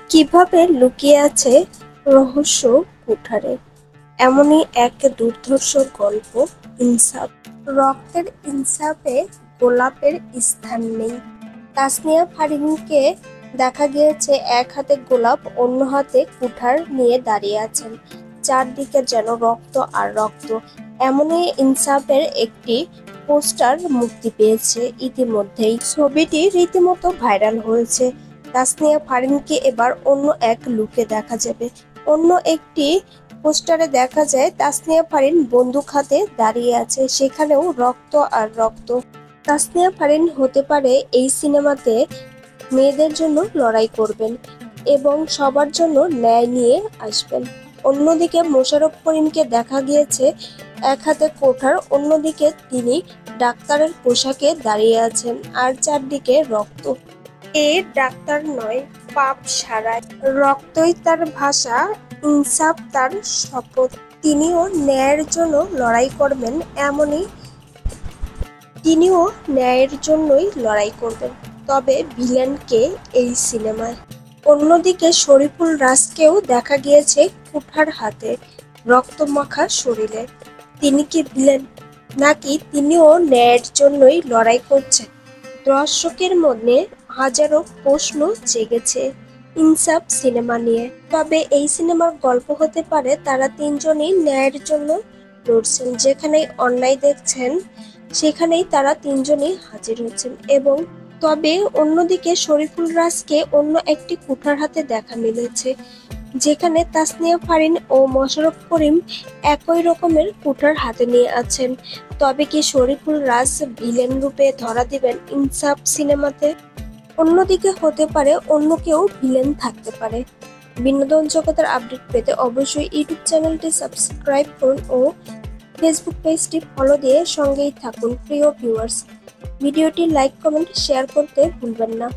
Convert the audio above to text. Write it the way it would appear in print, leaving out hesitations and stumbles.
কিভাবে লুকিয়ে আছে রহস্য কুঠারে, এমনই এক দুর্ধর্ষ গল্প ইনসাফ। রক্তের ইনসাফে গোলাপের স্থান নেই। তাসনিয়া ফারিনকে দেখা গিয়েছে এক হাতে গোলাপ, অন্য হাতে কুঠার নিয়ে দাঁড়িয়ে আছেন। চারদিকে যেন রক্ত আর রক্ত। এমনই ইনসাফের একটি পোস্টার মুক্তি পেয়েছে ইতিমধ্যেই। ছবিটি রীতিমতো ভাইরাল হয়েছে। তাসনিয়া ফারিনকে এবার অন্য এক লুকে দেখা যাবে। অন্য একটি পোস্টারে দেখা যায় তাসনিয়া ফারিন বন্দুক হাতে দাঁড়িয়ে আছে, সেখানেও রক্ত আর রক্ত। তাসনিয়া ফারিন হতে পারে এই সিনেমাতে মেয়েদের জন্য লড়াই করবেন এবং সবার জন্য ন্যায় নিয়ে আসবেন। অন্যদিকে মোশাররফ করিমকে দেখা গিয়েছে এক হাতে কোঠার, অন্যদিকে তিনি ডাক্তারের পোশাকে দাঁড়িয়ে আছেন আর চারদিকে রক্ত। এ ডাক্তার নয়, পাপ সারায়। রক্তই তার ভাষা, ইনসাফ তার শপথ। তিনিও ন্যায়ের জন্য লড়াই করবেন, তিনিও ন্যায়ের জন্যই লড়াই করবেন। তবে ভিলেন কে এই সিনেমায়? অন্যদিকে শরীফুল রাজকেও দেখা গিয়েছে কুঠার হাতে, রক্তমাখা শরীরে। তিনি কি ভিলেন, নাকি তিনিও ন্যায়ের জন্যই লড়াই করছেন? দর্শকের মধ্যে হাজারো প্রশ্ন জেগেছে ইনসাফ সিনেমা নিয়ে। তবে এই সিনেমার গল্প হতে পারে তারা তিনজনই ন্যায়ের জন্য লড়ছেন। যেখানেই অন্যায় দেখছেন সেখানেই তারা তিনজনই হাজির হচ্ছেন। এবং তবে অন্যদিকে শরীফুল রাজকে অন্য একটি কুঠার হাতে দেখা মিলেছে, যেখানে তাসনিয়া ফারিন ও মোশাররফ করিম একই রকমের কুঠার হাতে নিয়ে আছেন। তবে কি শরীফুল রাজ ভিলেন রূপে ধরা দিবেন ইনসাফ সিনেমাতে? অন্যদিকে হতে পারে অন্য কেউ ভিলেন থাকতে পারে। বিনোদন জগতের আপডেট পেতে অবশ্যই ইউটিউব চ্যানেলটি সাবস্ক্রাইব করুন ও ফেসবুক পেজটি ফলো দিয়ে সঙ্গেই থাকুন। প্রিয় ভিউয়ার্স, ভিডিওটি লাইক, কমেন্ট, শেয়ার করতে ভুলবেন না।